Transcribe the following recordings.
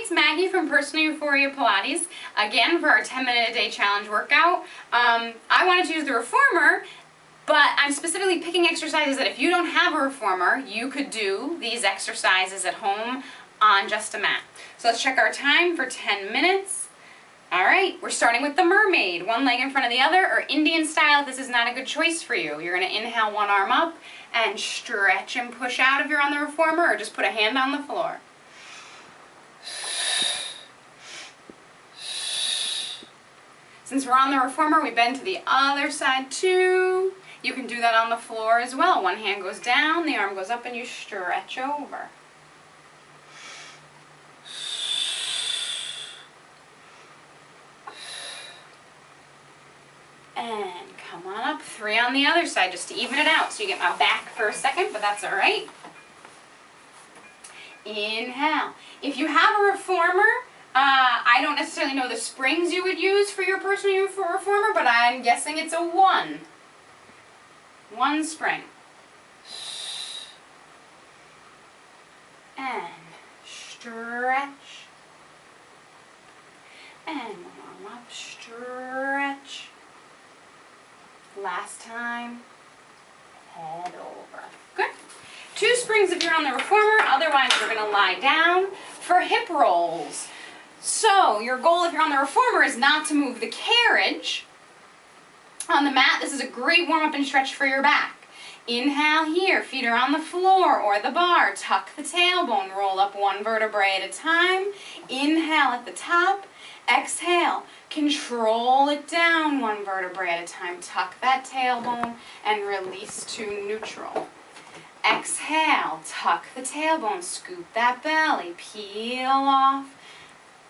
it's Maggie from Personal Euphoria Pilates, again for our 10-minute a day challenge workout. I wanted to use the reformer, but I'm specifically picking exercises that if you don't have a reformer, you could do these exercises at home on just a mat. So let's check our time for 10 minutes. Alright, we're starting with the Mermaid, one leg in front of the other, or Indian style if this is not a good choice for you. You're going to inhale one arm up and stretch and push out if you're on the reformer, or just put a hand on the floor. Since we're on the reformer, we bend to the other side too. You can do that on the floor as well. One hand goes down, the arm goes up, and you stretch over. And come on up, 3 on the other side just to even it out. So you get my back for a second, but that's all right. Inhale. If you have a reformer, I don't necessarily know the springs you would use for your personal reformer, but I'm guessing it's a 1. 1 spring. And stretch. And one arm up, stretch. Last time, head over. Good. 2 springs if you're on the reformer, otherwise we're going to lie down for hip rolls. So your goal if you're on the reformer is not to move the carriage on the mat. This is a great warm-up and stretch for your back. Inhale here, feet are on the floor or the bar. Tuck the tailbone, roll up 1 vertebrae at a time. Inhale at the top, exhale. Control it down 1 vertebrae at a time. Tuck that tailbone and release to neutral. Exhale, tuck the tailbone, scoop that belly, peel off.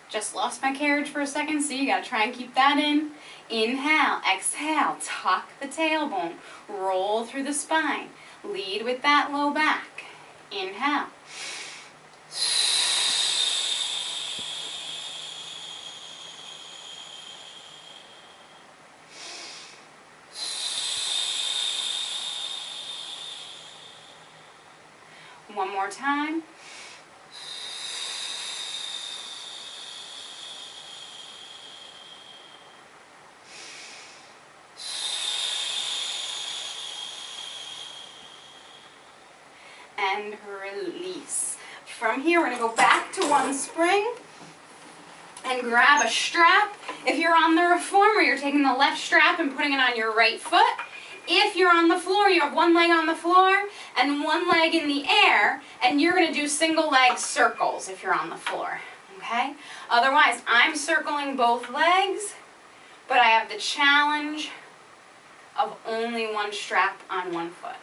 Just lost my carriage for a second, so you gotta try and keep that in. Inhale, exhale, tuck the tailbone, roll through the spine. Lead with that low back. Inhale. One more time. And release. From here, we're going to go back to 1 spring and grab a strap. If you're on the reformer, you're taking the left strap and putting it on your right foot. If you're on the floor, you have 1 leg on the floor and 1 leg in the air, and you're going to do single leg circles if you're on the floor, okay? Otherwise, I'm circling both legs, but I have the challenge of only 1 strap on 1 foot.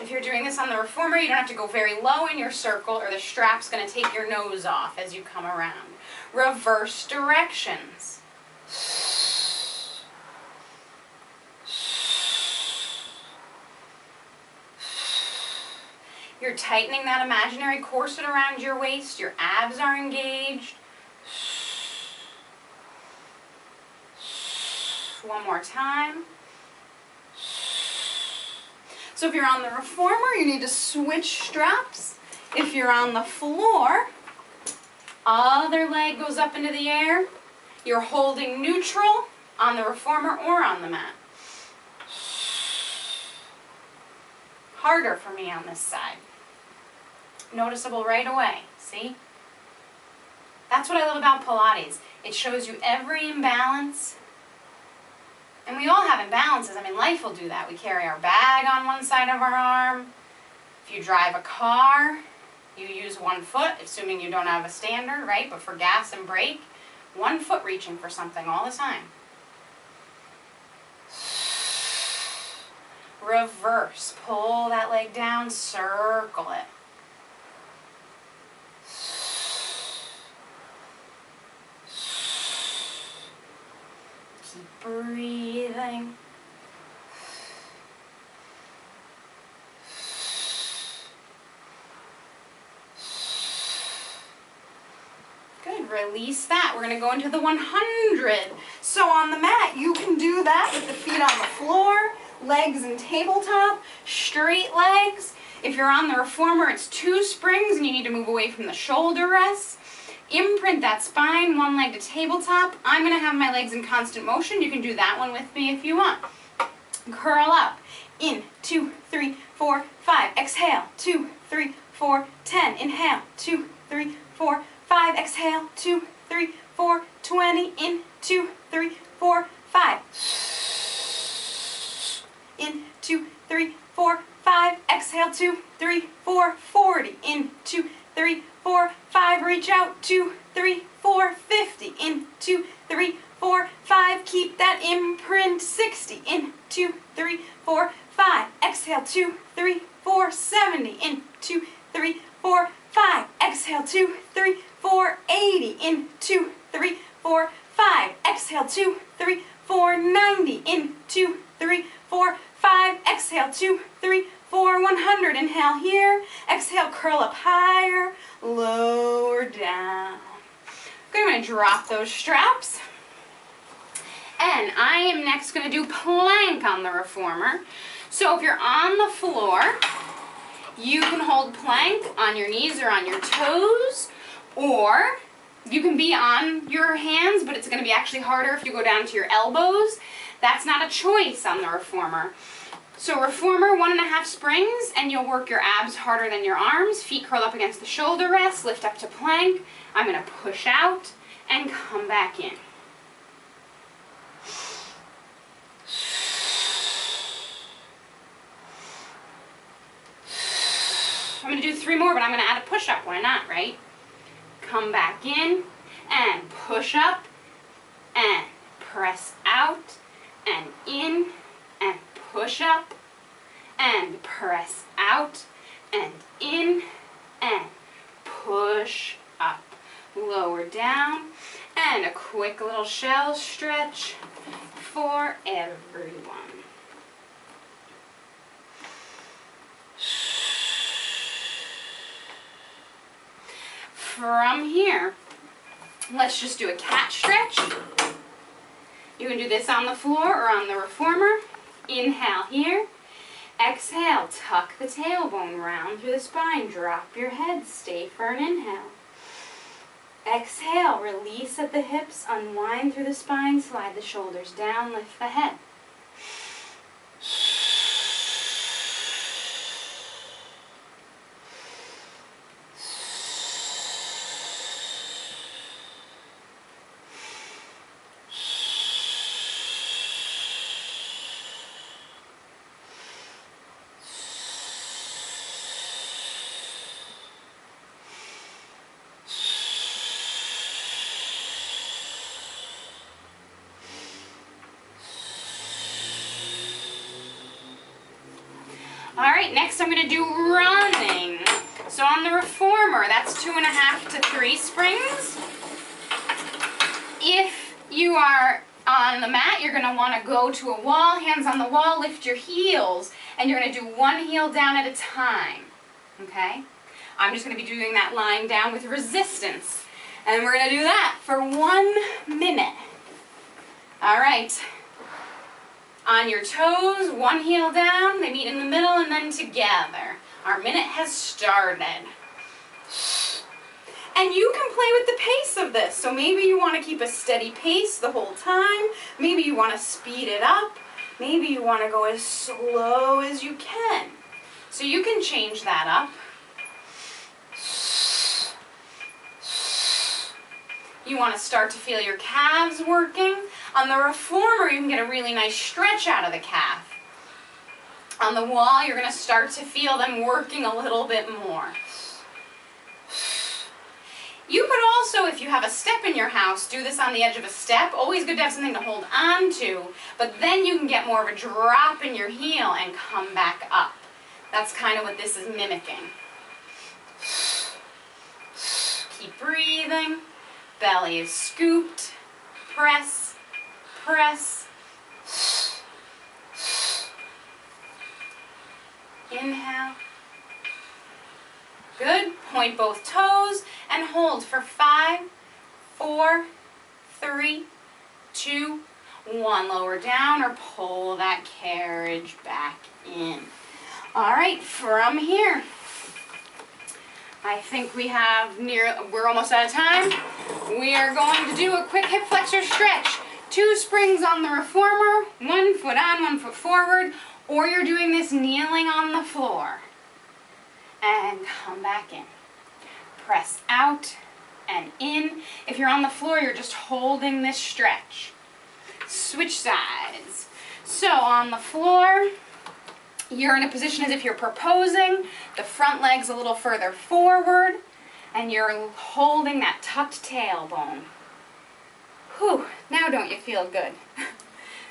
If you're doing this on the reformer, you don't have to go very low in your circle or the strap's going to take your nose off as you come around. Reverse directions. You're tightening that imaginary corset around your waist. Your abs are engaged. 1 more time. So if you're on the reformer, you need to switch straps. If you're on the floor, other leg goes up into the air. You're holding neutral on the reformer or on the mat. Harder for me on this side. Noticeable right away, see? That's what I love about Pilates. It shows you every imbalance. And we all have imbalances. I mean, life will do that. We carry our bag on one side of our arm. If you drive a car, you use 1 foot, assuming you don't have a stander, right? But for gas and brake, 1 foot reaching for something all the time. Reverse. Pull that leg down, circle it. Keep breathing. Good. Release that. We're going to go into the 100. So on the mat, you can do that with the feet on the floor, legs and tabletop, straight legs. If you're on the reformer, it's 2 springs and you need to move away from the shoulder rests. Imprint that spine, one leg to tabletop. I'm going to have my legs in constant motion. You can do that one with me if you want. Curl up. In, 2, 3, 4, 5. Exhale, 2, 3, 4, 10. Inhale, 2, 3, 4, 5. Exhale, 2, 3, 4, 20. In, 2, 3, 4, 5. In, 2, 3, 4, 5. Exhale, 2, 3, 4, 40. In, 2, 3, 4, 5. Reach out, 2, 3, 4, 50. In, 2, 3, 4, 5. Keep that imprint, 60. In, 2, 3, 4, 5. Exhale, 2, 3, 4, 70. In, 2, 3, 4, 5. Exhale, 2, 3, 4, 80. In, 2, 3, 4, 5. Exhale, 2, 3, 4, 90. In, 2, 3, 4, 5. Exhale, 2, 3, 4, 100. Inhale here. Exhale, curl up higher, lower down. Good, I'm going to drop those straps. And I am next going to do plank on the reformer. So if you're on the floor, you can hold plank on your knees or on your toes, or you can be on your hands, but it's going to be actually harder if you go down to your elbows. That's not a choice on the reformer. So reformer, 1.5 springs, and you'll work your abs harder than your arms. Feet curl up against the shoulder rest, lift up to plank. I'm going to push out and come back in. I'm going to do 3 more, but I'm going to add a push-up. Why not, right? Come back in and push up and press out and in and push up and press out and in and push up. Lower down and a quick little shell stretch for everyone. From here, let's just do a cat stretch. You can do this on the floor or on the reformer. Inhale here. Exhale, tuck the tailbone round through the spine. Drop your head, stay for an inhale. Exhale, release at the hips, unwind through the spine, slide the shoulders down, lift the head. All right, next I'm going to do running. So on the reformer, that's 2.5 to 3 springs. If you are on the mat, you're going to want to go to a wall, hands on the wall, lift your heels, and you're going to do 1 heel down at a time, okay? I'm just going to be doing that lying down with resistance, and we're going to do that for 1 minute. All right. On your toes, 1 heel down, they meet in the middle and then together. Our minute has started. And you can play with the pace of this. So maybe you want to keep a steady pace the whole time. Maybe you want to speed it up. Maybe you want to go as slow as you can. So you can change that up. You want to start to feel your calves working. On the reformer, you can get a really nice stretch out of the calf. On the wall, you're going to start to feel them working a little bit more. You could also, if you have a step in your house, do this on the edge of a step. Always good to have something to hold on to, but then you can get more of a drop in your heel and come back up. That's kind of what this is mimicking. Keep breathing. Belly is scooped. Press, press. Inhale. Good. Point both toes and hold for 5, 4, 3, 2, 1. Lower down or pull that carriage back in. All right, from here, I think we're almost out of time. We are going to do a quick hip flexor stretch. 2 springs on the reformer, 1 foot on, 1 foot forward, or you're doing this kneeling on the floor. And come back in. Press out and in. If you're on the floor, you're just holding this stretch. Switch sides. So on the floor, you're in a position as if you're proposing, the front leg's a little further forward, and you're holding that tucked tailbone. Whew, now don't you feel good?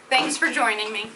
Thanks for joining me.